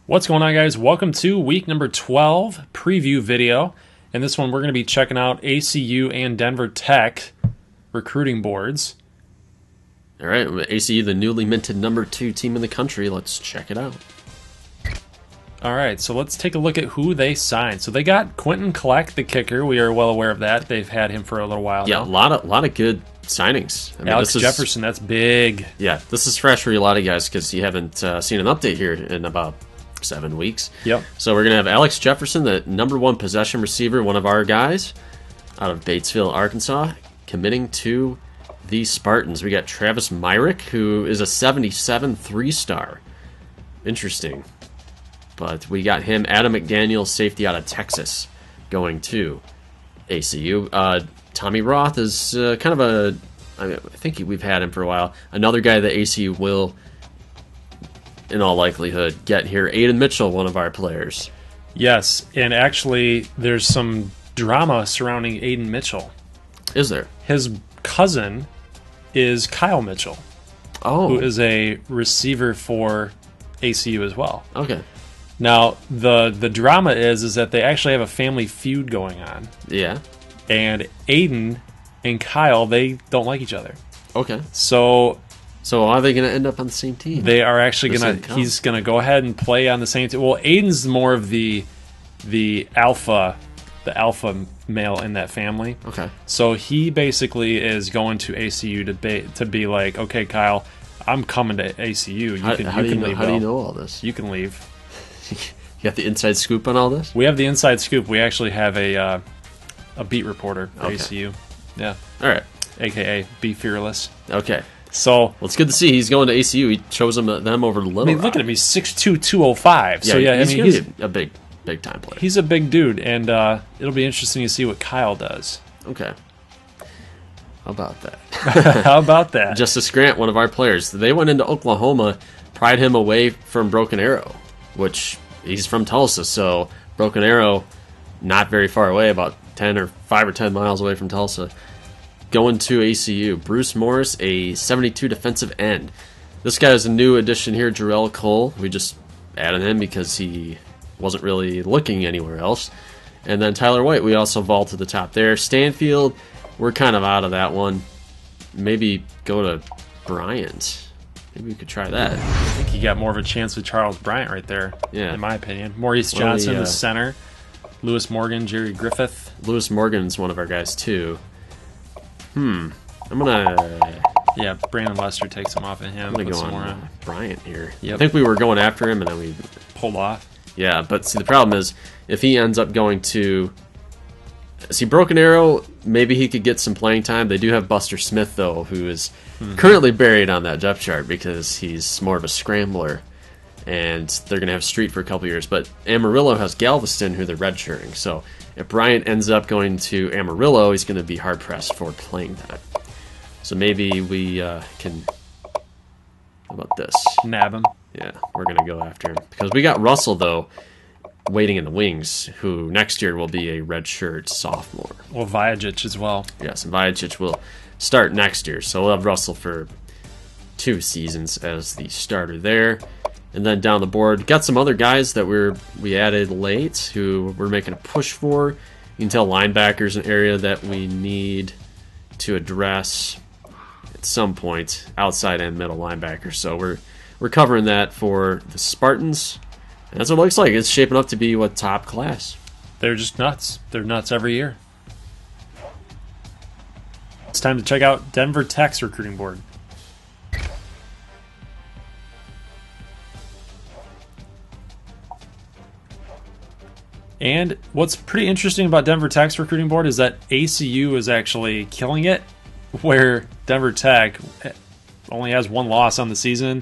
What's going on, guys? Welcome to week number 12 preview video. In this one, we're going to be checking out ACU and Denver Tech recruiting boards. All right, ACU, the newly minted number 2 team in the country. Let's check it out. All right, so let's take a look at who they signed. So they got Quentin Kleck, the kicker. We are well aware of that. They've had him for a little while now. Yeah, a lot of good signings. I mean, Alex Jefferson, that's big. Yeah, this is fresh for a lot of guys because you haven't seen an update here in about 7 weeks. Yep. So we're going to have Alex Jefferson, the number 1 possession receiver, one of our guys out of Batesville, Arkansas, committing to the Spartans. We got Travis Myrick, who is a 77 3-star. Interesting. But we got him, Adam McDaniel, safety out of Texas, going to ACU. Tommy Roth is kind of I think we've had him for a while. Another guy that ACU will, in all likelihood, get here. Aiden Mitchell, one of our players. Yes, and actually there's some drama surrounding Aiden Mitchell. Is there? His cousin is Kyle Mitchell, who is a receiver for ACU as well. Okay. Now, the drama is that they actually have a family feud going on. Yeah. And Aiden and Kyle, they don't like each other. Okay. So are they going to end up on the same team? They are actually he's going to go ahead and play on the same team. Well, Aiden's more of the alpha male in that family. Okay. So he basically is going to ACU to be like, okay, Kyle, I'm coming to ACU. You can leave. How do you know all this? You can leave. You got the inside scoop on all this? We have the inside scoop. We actually have a beat reporter for ACU. Yeah. All right. AKA Be Fearless. Okay. So well, it's good to see he's going to ACU. He chose them over Little Rock. Look at him. He's 6'2", 205. Yeah, so yeah, he's a big time player. He's a big dude, and it'll be interesting to see what Kyle does. Okay. How about that? How about that? Justice Grant, one of our players. They went into Oklahoma, pried him away from Broken Arrow, which he's from Tulsa, so Broken Arrow, not very far away, about 5 or 10 miles away from Tulsa. Going to ACU. Bruce Morris, a 72 defensive end. This guy is a new addition here, Jarrell Cole. We just added him because he wasn't really looking anywhere else. And then Tyler White, we also vault to the top there. Stanfield, we're kind of out of that one. Maybe go to Bryant. Maybe we could try that. I think you got more of a chance with Charles Bryant right there, in my opinion. Maurice Johnson, the center. Lewis Morgan, Jerry Griffith. Lewis Morgan's one of our guys, too. I'm going to... Yeah, Brandon Lester takes him off of him. I'm going to go on Bryant here. Yep. I think we were going after him, and then we... pulled off. Yeah, but see, the problem is, if he ends up going to... See, Broken Arrow, maybe he could get some playing time. They do have Buster Smith, though, who is currently buried on that depth chart because he's more of a scrambler, and they're going to have Street for a couple years. But Amarillo has Galveston, who they're redshirting. So if Bryant ends up going to Amarillo, he's going to be hard-pressed for playing time. So maybe we can... How about this? Nab him. Yeah, we're going to go after him. Because we got Russell, though, waiting in the wings, who next year will be a redshirt sophomore. Well, Vajacic as well. Yes, and Vajacic will start next year. So we'll have Russell for 2 seasons as the starter there. And then down the board, got some other guys that we added late who we're making a push for. You can tell linebackers an area that we need to address at some point, outside and middle linebackers. So we're covering that for the Spartans. And that's what it looks like. It's shaping up to be top class. They're just nuts. They're nuts every year. It's time to check out Denver Tech's recruiting board. And what's pretty interesting about Denver Tech's recruiting board is that ACU is actually killing it, where Denver Tech only has 1 loss on the season.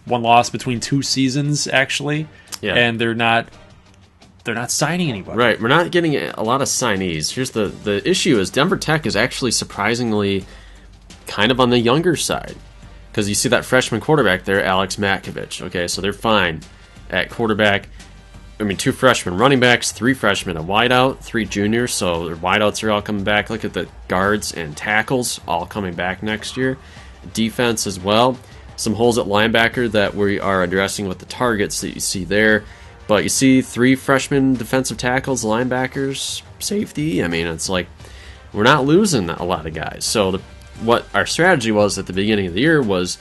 1 loss between 2 seasons, actually. Yeah. And they're not signing anybody. Right. We're not getting a lot of signees. Here's the issue is Denver Tech is actually surprisingly kind of on the younger side. Because you see that freshman quarterback there, Alex Matkovich. Okay, so they're fine at quarterback. 2 freshmen running backs, 3 freshmen, a wideout, 3 juniors, so their wideouts are all coming back. Look at the guards and tackles all coming back next year. Defense as well. some holes at linebacker that we are addressing with the targets that you see there. But you see 3 freshman defensive tackles, linebackers, safety. I mean, it's like we're not losing a lot of guys. So what our strategy was at the beginning of the year was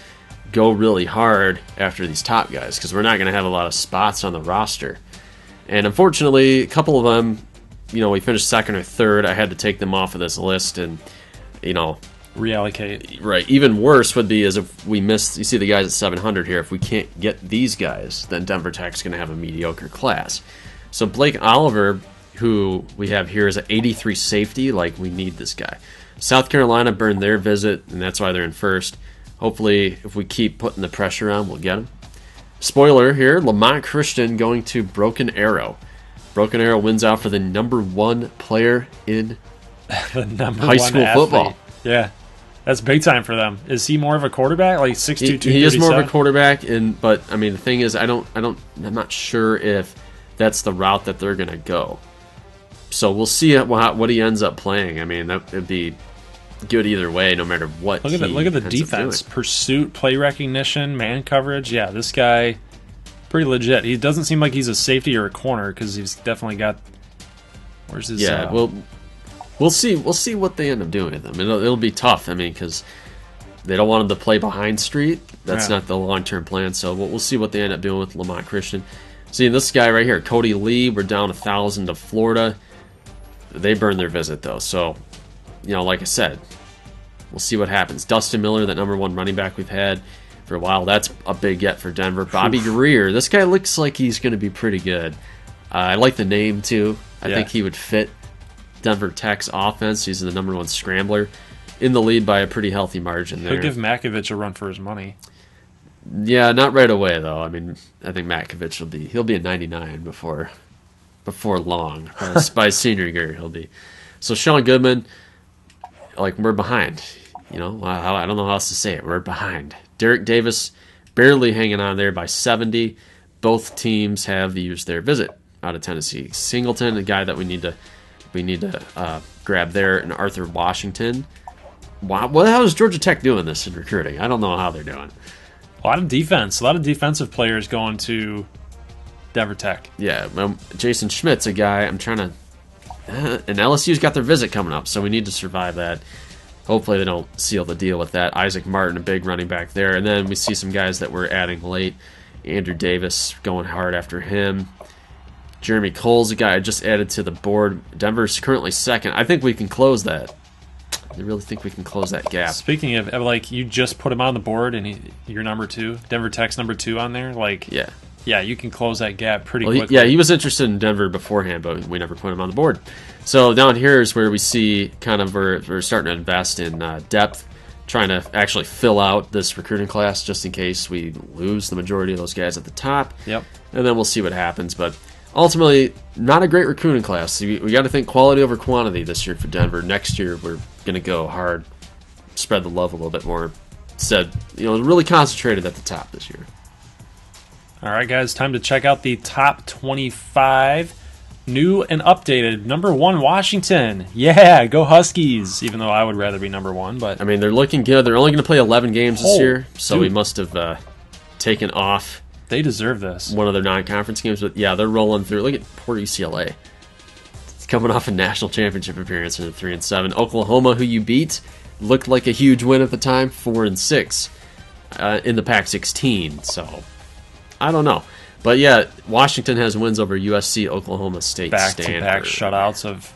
go really hard after these top guys because we're not going to have a lot of spots on the roster. And unfortunately, a couple of them, we finished second or third. I had to take them off of this list and, reallocate. Right. Even worse would be is if we missed, you see the guys at 700 here, if we can't get these guys, then Denver Tech's going to have a mediocre class. So Blake Oliver, who we have here is an 83 safety, like we need this guy. South Carolina burned their visit, and that's why they're in first. Hopefully, if we keep putting the pressure on, we'll get him. Spoiler here, Lamont Christian going to Broken Arrow. Broken Arrow wins out for the #1 player in high school football. Yeah. That's big time for them. Is he more of a quarterback, like 6'2", 237? He is more of a quarterback, but I mean the thing is, I'm not sure if that's the route that they're going to go. So we'll see what he ends up playing. I mean, that would be good either way, no matter what. Look at the defense, pursuit, play recognition, man coverage. Yeah, this guy, pretty legit. He doesn't seem like he's a safety or a corner because he's definitely got. Where's his? Yeah, We'll see what they end up doing with him. It'll be tough. I mean, because they don't want him to play behind Street. That's not the long-term plan. So we'll see what they end up doing with Lamont Christian. See, this guy right here, Cody Lee, we're down 1,000 to Florida. They burned their visit, though. So, like I said, we'll see what happens. Dustin Miller, that #1 running back we've had for a while, that's a big get for Denver. Bobby Greer, this guy looks like he's going to be pretty good. I like the name, too. I think he would fit Denver Tech's offense. He's the #1 scrambler in the lead by a pretty healthy margin there. He'll give Makovich a run for his money. Yeah, not right away though. I mean, I think Makovich he'll be a 99 before long. By senior year he'll be. So Sean Goodman, like we're behind. I don't know how else to say it. We're behind. Derek Davis barely hanging on there by 70. Both teams have used their visit out of Tennessee. Singleton, a guy that we need to grab there, and Arthur Washington. Wow, what the hell is Georgia Tech doing this in recruiting? I don't know how they're doing. A lot of defense, a lot of defensive players going to Denver Tech. Yeah, Jason Schmidt's a guy I'm trying to... and LSU's got their visit coming up, so we need to survive that. Hopefully they don't seal the deal with that. Isaac Martin, a big running back there. And then we see some guys that we're adding late. Andrew Davis going hard after him. Jeremy Cole's a guy I just added to the board. Denver's currently second. I think we can close that. I really think we can close that gap. Speaking of, like, you just put him on the board and you're #2. Denver Tech's #2 on there. Like, yeah, you can close that gap pretty quickly. He was interested in Denver beforehand, but we never put him on the board. So down here is where we see kind of we're starting to invest in depth, trying to actually fill out this recruiting class just in case we lose the majority of those guys at the top. Yep. And then we'll see what happens, but ultimately, not a great recruiting class. We got to think quality over quantity this year for Denver. Next year, we're going to go hard, spread the love a little bit more. Instead, really concentrated at the top this year. All right, guys, time to check out the top 25. New and updated. #1, Washington. Yeah, go Huskies. Even though I would rather be #1, but I mean, they're looking good. They're only going to play 11 games this year, so we must have taken off. They deserve this. One of their non-conference games, but yeah, they're rolling through. Look at poor UCLA. It's coming off a national championship appearance in 3-7. Oklahoma, who you beat, looked like a huge win at the time, 4-6 in the Pac-16. So I don't know, but yeah, Washington has wins over USC, Oklahoma State, back-to-back shutouts of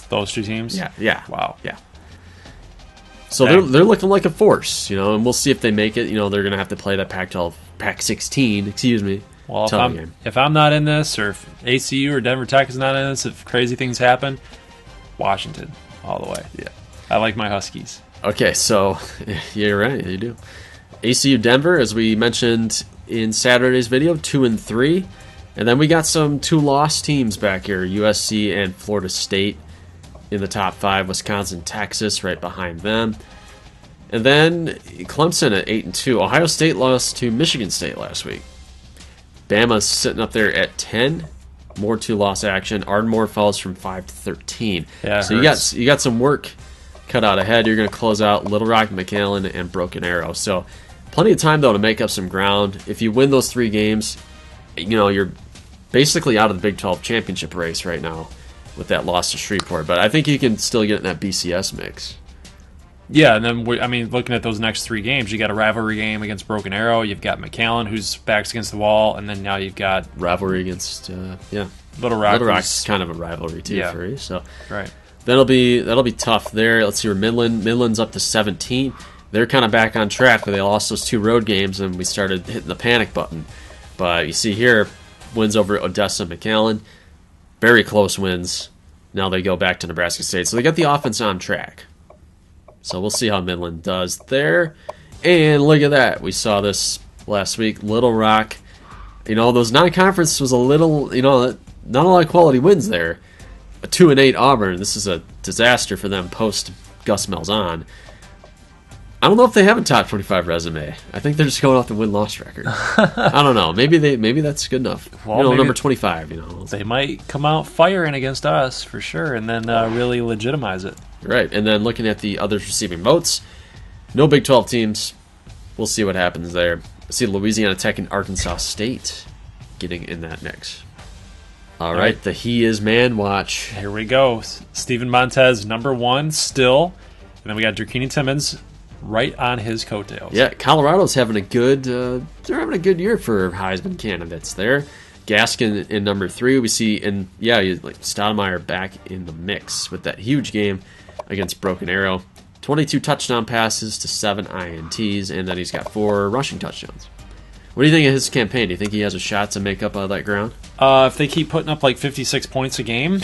those two teams. Yeah. Wow. Yeah. So they're looking like a force, and we'll see if they make it. They're going to have to play that Pac-12, Pac-16, excuse me. Well, if I'm not in this, or if ACU or Denver Tech is not in this, if crazy things happen, Washington all the way. Yeah, I like my Huskies. Okay, so you're right, you do. ACU Denver, as we mentioned in Saturday's video, 2-3, and then we got some 2-loss teams back here: USC and Florida State in the top 5. Wisconsin, Texas, right behind them. And then Clemson at 8-2. Ohio State lost to Michigan State last week. Bama's sitting up there at 10. More 2-loss action. Ardmore falls from 5-13. Yeah, so you got some work cut out ahead. You're going to close out Little Rock, McAllen, and Broken Arrow. So Plenty of time, though, to make up some ground. If you win those 3 games, you're basically out of the Big 12 championship race right now with that loss to Shreveport. But I think you can still get in that BCS mix. Yeah, and then, looking at those next 3 games, you got a rivalry game against Broken Arrow. You've got McAllen, who's backs against the wall, and then now you've got... Rivalry against, Little Rock. Little Rock's kind of a rivalry, too, for you. So right. That'll be tough there. Let's see where Midland's up to 17. They're kind of back on track, but they lost those 2 road games, and we started hitting the panic button. But you see here, wins over Odessa and McAllen. Very close wins. Now they go back to Nebraska State. So they got the offense on track. So we'll see how Midland does there. And look at that. We saw this last week. Little Rock. Those non-conference was a little, not a lot of quality wins there. A 2-8 Auburn. This is a disaster for them post Gus Malzahn. I don't know if they have a top 25 resume. I think they're just going off the win-loss record. I don't know. Maybe that's good enough. Well, number 25. They might come out firing against us for sure, and then really legitimize it. Right. And then looking at the others receiving votes, no Big 12 teams. We'll see what happens there. I see Louisiana Tech and Arkansas State getting in that mix. All right. The He Is Man watch. Here we go. Steven Montez, number 1 still. And then we got Drakini Timmons right on his coattails. Yeah, Colorado's having a good they're having a good year for Heisman candidates there. Gaskin in number 3. We see Stoudemire back in the mix with that huge game against Broken Arrow. 22 touchdown passes to 7 INTs, and then he's got 4 rushing touchdowns. What do you think of his campaign? Do you think he has a shot to make up all that ground? If they keep putting up like 56 points a game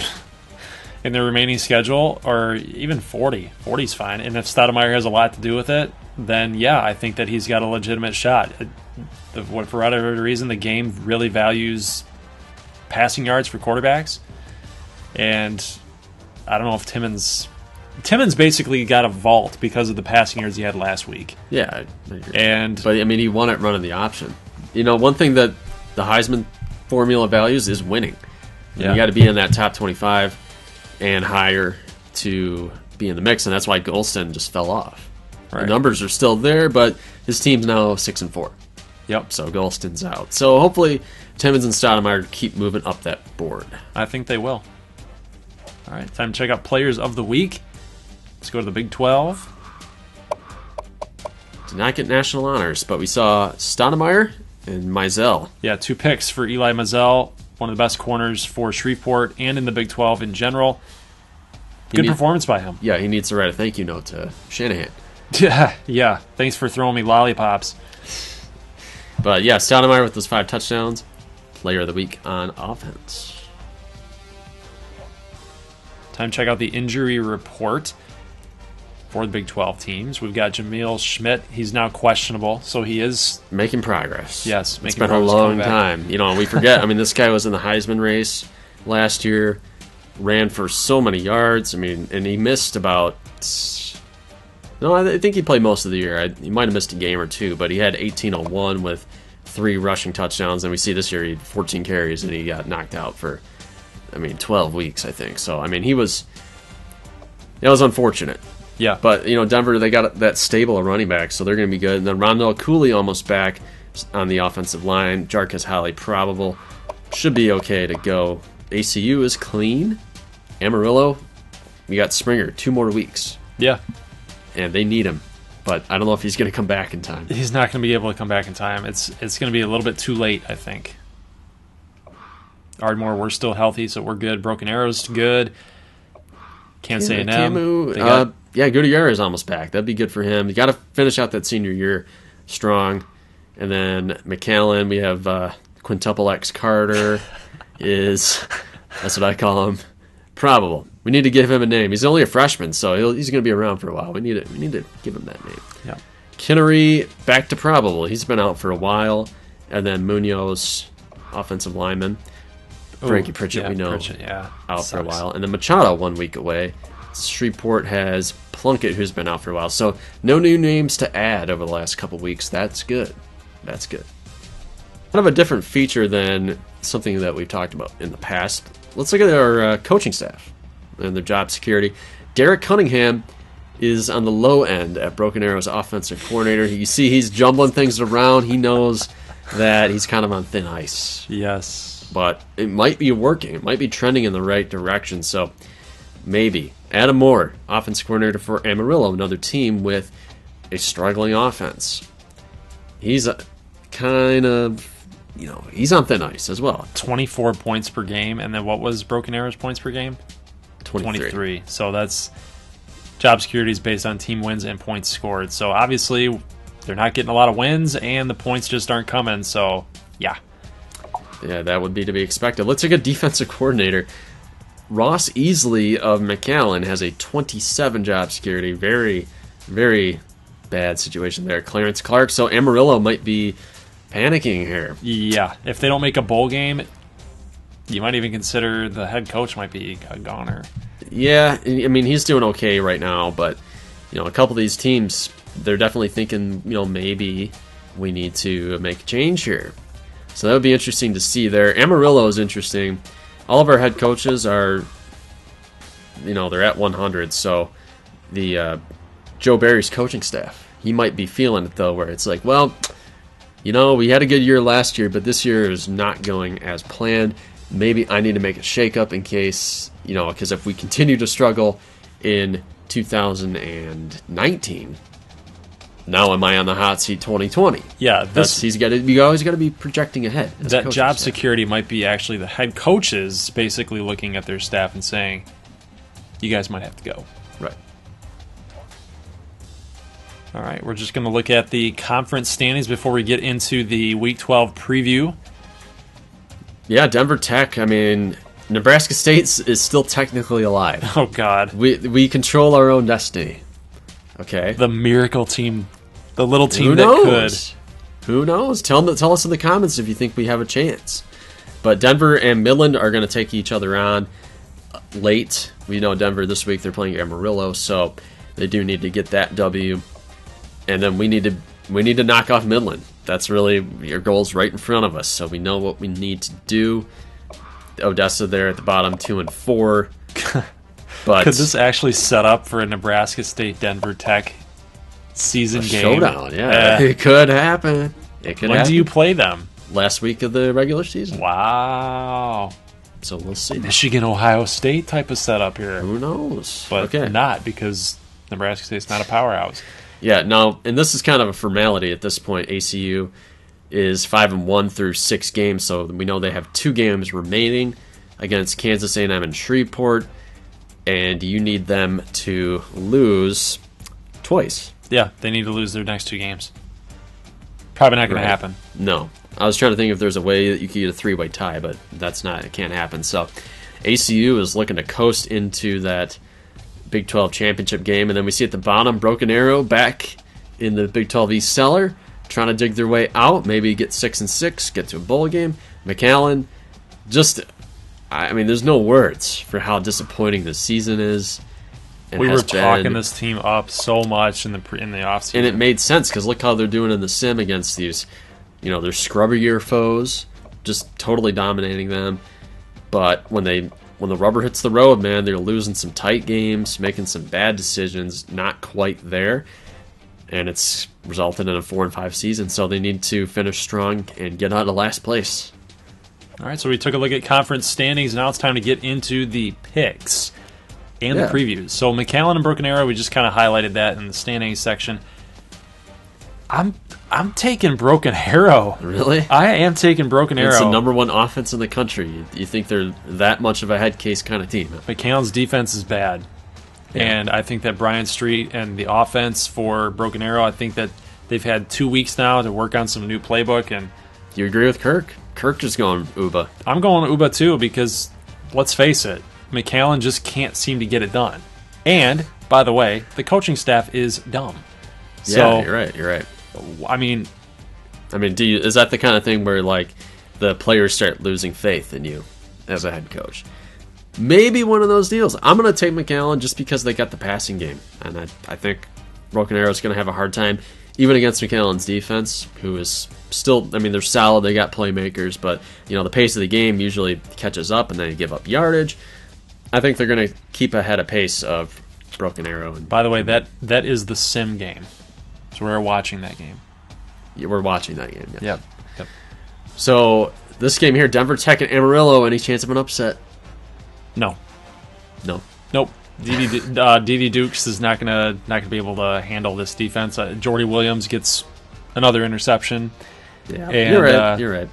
in their remaining schedule, or even 40. 40's fine. And if Stoudemire has a lot to do with it, then yeah, I think that he's got a legitimate shot. For whatever reason, the game really values passing yards for quarterbacks. And I don't know if Timmons basically got a vault because of the passing yards he had last week. Yeah, I agree. But he won it running the option. One thing that the Heisman formula values is winning. Yeah. You got to be in that top 25 and higher to be in the mix, and that's why Golston just fell off. Right. The numbers are still there, but his team's now 6-4. Yep. So Golston's out. So hopefully Timmons and Stoudemire keep moving up that board. I think they will. All right, time to check out Players of the Week. Let's go to the Big 12. Did not get national honors, but we saw Stoudemire and Mizell. Yeah, 2 picks for Eli Mizell, one of the best corners for Shreveport and in the Big 12 in general. Good performance by him. Yeah, he needs to write a thank you note to Shanahan. Yeah. Thanks for throwing me lollipops. But yeah, Stoudemire with those 5 touchdowns. Player of the Week on offense. Time to check out the injury report for the Big 12 teams. We've got Jamil Schmidt. He's now questionable, so he is making progress. Yes, it's been a long time. We forget. This guy was in the Heisman race last year, ran for so many yards. And he missed about. No, I think he played most of the year. He might have missed a game or 2, but he had 18-01 with 3 rushing touchdowns. And we see this year he had 14 carries and he got knocked out for 12 weeks, I think. So, it was unfortunate. Yeah. But, Denver, they got that stable of running back, so they're going to be good. And then Rondell Cooley almost back on the offensive line. Jarquez Holly probable. Should be okay to go. ACU is clean. Amarillo, we got Springer. 2 more weeks. Yeah. And they need him. But I don't know if he's going to come back in time. He's not going to be able to come back in time. It's going to be a little bit too late, I think. Ardmore, we're still healthy, so we're good. Broken Arrow's good. Kansas A&M. Gutierrez is almost back. That'd be good for him. You got to finish out that senior year strong. And then McAllen, we have Quintuple X Carter that's what I call him, probable. We need to give him a name. He's only a freshman, so he's going to be around for a while. We need to give him that name. Yeah. Kinnery, back to probable. He's been out for a while. And then Munoz, offensive lineman. Frankie Pritchett, we know, out for a while. And then Machado 1 week away. Shreveport has Plunkett, who's been out for a while. So no new names to add over the last couple weeks. That's good. Kind of a different feature than something that we've talked about in the past. Let's look at our coaching staff and their job security. Derek Cunningham is on the low end at Broken Arrow's offensive coordinator. You see he's jumbling things around. He knows that he's kind of on thin ice. Yes. But it might be working. It might be trending in the right direction. So maybe. Adam Moore, offensive coordinator for Amarillo, another team with a struggling offense. He's kind of, he's on thin ice as well. 24 points per game. And then what was Broken Arrow's points per game? 23. So that's job security is based on team wins and points scored. So obviously they're not getting a lot of wins and the points just aren't coming. So yeah. Yeah, that would be to be expected. Let's take a defensive coordinator. Ross Easley of McAllen has a 27 job security. Very, very bad situation there. Clarence Clark. So Amarillo might be panicking here. Yeah. If they don't make a bowl game, you might even consider the head coach might be a goner. Yeah, I mean, he's doing okay right now, but, a couple of these teams, they're definitely thinking, maybe we need to make a change here. So that would be interesting to see there. Amarillo is interesting. All of our head coaches are, they're at 100, so the Joe Barry's coaching staff, he might be feeling it, though, where it's like, well, we had a good year last year, but this year is not going as planned. Maybe I need to make a shakeup in case, because if we continue to struggle in 2019, now am I on the hot seat 2020? Yeah, you always got to be projecting ahead. That job security might be actually the head coaches basically looking at their staff and saying, you guys might have to go. Right. All right, we're just going to look at the conference standings before we get into the Week 12 preview. Yeah, Denver Tech, Nebraska State is still technically alive. Oh, God. We control our own destiny. Okay? The miracle team. The little team that could. Who knows? Tell us in the comments if you think we have a chance. But Denver and Midland are going to take each other on late. We know Denver this week, they're playing Amarillo, so they do need to get that W. And then we need to knock off Midland. That's really your goal's right in front of us, so we know what we need to do. Odessa there at the bottom, 2-4. But could this actually set up for a Nebraska State Denver Tech season game? Showdown, yeah. It could happen. When do you play them? Last week of the regular season. Wow. So we'll see. Michigan, Ohio State type of setup here. Who knows? But not, because Nebraska State's not a powerhouse. Yeah, no, and this is kind of a formality at this point. ACU is 5-1 through 6 games, so we know they have 2 games remaining against Kansas A&M and Shreveport, and you need them to lose twice. Yeah, they need to lose their next 2 games. Probably not going to happen. No. I was trying to think if there's a way that you could get a 3-way tie, but it can't happen. So ACU is looking to coast into that Big 12 championship game, and then we see at the bottom Broken Arrow back in the Big 12 East cellar, trying to dig their way out, maybe get 6-6, get to a bowl game. McAllen, there's no words for how disappointing this season is. We were talking this team up so much in the offseason. And it made sense, because look how they're doing in the sim against these, their scrubber year foes, just totally dominating them. But when the rubber hits the road, man, they're losing some tight games, making some bad decisions, not quite there. And it's resulted in a 4-5 season, so they need to finish strong and get out of last place. All right, so we took a look at conference standings. Now it's time to get into the picks and the previews. So McAllen and Broken Arrow, we just kind of highlighted that in the standings section. I'm taking Broken Arrow. Really? I am taking Broken Arrow. It's the #1 offense in the country. You think they're that much of a head case kind of team? McAllen's defense is bad. Yeah. And I think that Brian Street and the offense for Broken Arrow, I think that they've had 2 weeks now to work on some new playbook. And you agree with Kirk? Kirk just going Uba. I'm going Uba too, because let's face it, McAllen just can't seem to get it done. And, by the way, the coaching staff is dumb. So, yeah, you're right. Is that the kind of thing where, like, the players start losing faith in you as a head coach? Maybe one of those deals. I'm going to take McAllen just because they got the passing game. And I think Broken Arrow is going to have a hard time, even against McAllen's defense, who is still, they're solid. They got playmakers, but, the pace of the game usually catches up and they give up yardage. I think they're going to keep ahead of pace of Broken Arrow. And by the way, that is the sim game. So we're watching that game. Yeah, we're watching that game. Yeah. Yep. So this game here, Denver Tech and Amarillo. Any chance of an upset? No. Nope. D.D. Dukes is not gonna be able to handle this defense. Jordy Williams gets another interception. Yeah, and, you're right.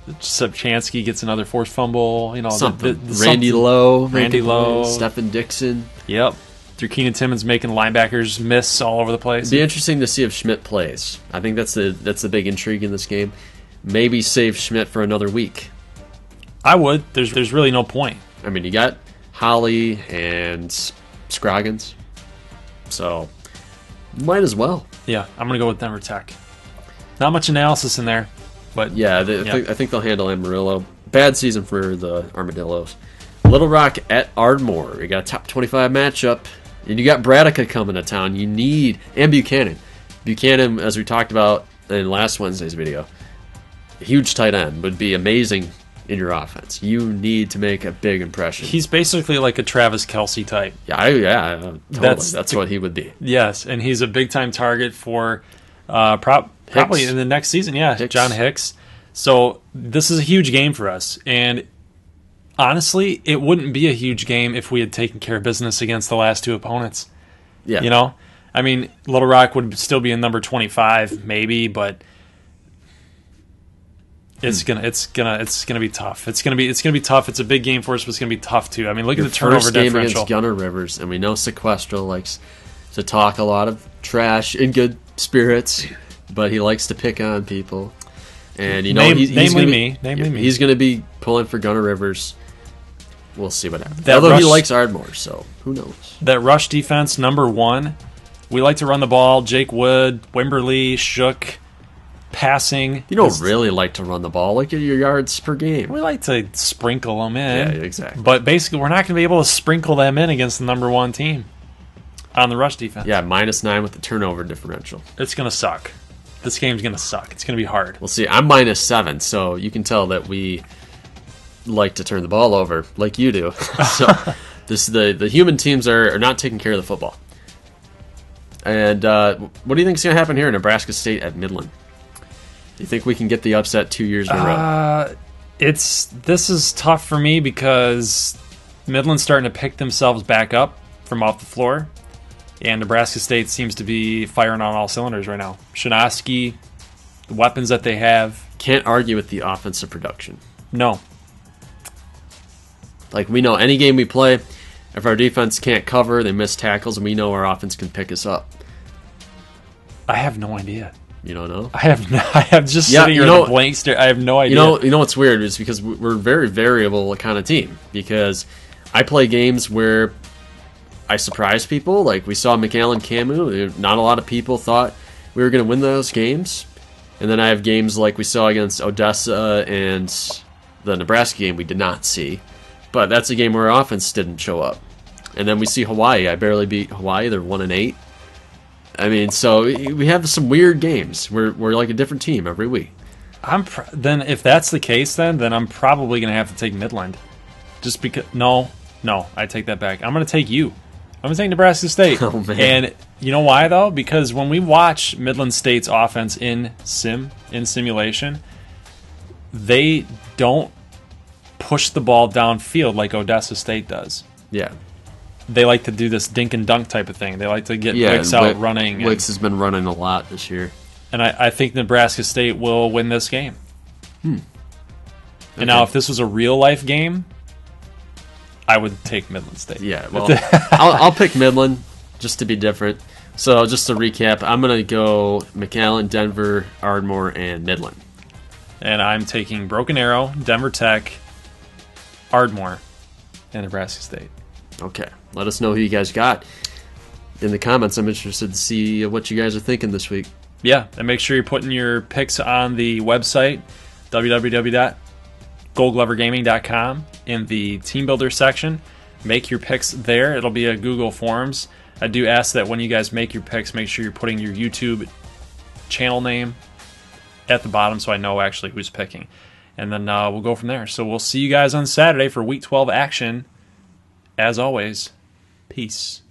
Subchansky gets another forced fumble. Randy Lowe, plays. Stephen Dixon. Yep. Through Keenan Timmons making linebackers miss all over the place. It'd be interesting to see if Schmidt plays. I think that's the big intrigue in this game. Maybe save Schmidt for another week. I would. There's really no point. I mean, you got Holly and Scroggins, so might as well. Yeah, I'm gonna go with Denver Tech. Not much analysis in there, but yeah, I think they'll handle Amarillo. Bad season for the Armadillos. Little Rock at Ardmore. We got a top 25 matchup, and you got Bradica coming to town. You need and Buchanan. Buchanan, as we talked about in last Wednesday's video, huge tight end would be amazing in your offense. You need to make a big impression. He's basically like a Travis Kelce type. Totally. That's what he would be. Yes, and he's a big-time target for probably in the next season. Yeah, Hicks. John Hicks. So this is a huge game for us. And honestly, it wouldn't be a huge game if we had taken care of business against the last two opponents. Yeah. You know? I mean, Little Rock would still be in number 25, maybe, but it's gonna be tough. It's gonna be tough. It's a big game for us, but it's gonna be tough too. I mean, look at the turnover first game differential against Gunner Rivers, and we know Sequestro likes to talk a lot of trash in good spirits, but he likes to pick on people. And he's me. He's going to be pulling for Gunner Rivers. We'll see what happens. He likes Ardmore, so who knows? That rush defense, number one. We like to run the ball. Jake Wood, Wimberly, Shook, passing. You don't really like to run the ball. Look at your yards per game. We like to sprinkle them in. Yeah, exactly. But basically, we're not going to be able to sprinkle them in against the number one team on the rush defense. Yeah, -9 with the turnover differential. It's going to suck. This game's going to suck. It's going to be hard. We'll see. I'm -7, so you can tell that we like to turn the ball over like you do. So the human teams are not taking care of the football. And what do you think is going to happen here in Nebraska State at Midland? Do you think we can get the upset 2 years in a row? This is tough for me because Midland's starting to pick themselves back up from off the floor, and Nebraska State seems to be firing on all cylinders right now. Shinosky, the weapons that they have. Can't argue with the offensive production. No. Like, we know any game we play, if our defense can't cover, they miss tackles, and we know our offense can pick us up. I have no idea. You don't know? I have just sitting here with a blank stare. I have no idea. You know what's weird is because we're a very variable kind of team. Because I play games where I surprise people. Like we saw McAllen Camus. Not a lot of people thought we were going to win those games. And then I have games like we saw against Odessa and the Nebraska game we did not see. But that's a game where our offense didn't show up. And then we see Hawaii. I barely beat Hawaii. They're 1-8. I mean, so we have some weird games. We're like a different team every week. Then if that's the case, then I'm probably going to have to take Midland. Just because no, I take that back. I'm going to take you. I'm going to take Nebraska State. Oh, man. And you know why though? Because when we watch Midland State's offense in simulation, they don't push the ball downfield like Odessa State does. Yeah. They like to do this dink and dunk type of thing. They like to get Wicks out running. Wicks has been running a lot this year. And I think Nebraska State will win this game. Okay. And now if this was a real-life game, I would take Midland State. Yeah, well, I'll pick Midland just to be different. So just to recap, I'm going to go McAllen, Denver, Ardmore, and Midland. And I'm taking Broken Arrow, Denver Tech, Ardmore, and Nebraska State. Okay. Let us know who you guys got in the comments. I'm interested to see what you guys are thinking this week. Yeah, and make sure you're putting your picks on the website, www.goldglovergaming.com, in the Team Builder section. Make your picks there. It'll be a Google Forms. I do ask that when you guys make your picks, make sure you're putting your YouTube channel name at the bottom so I know actually who's picking. And then we'll go from there. So we'll see you guys on Saturday for Week 12 action. As always, peace.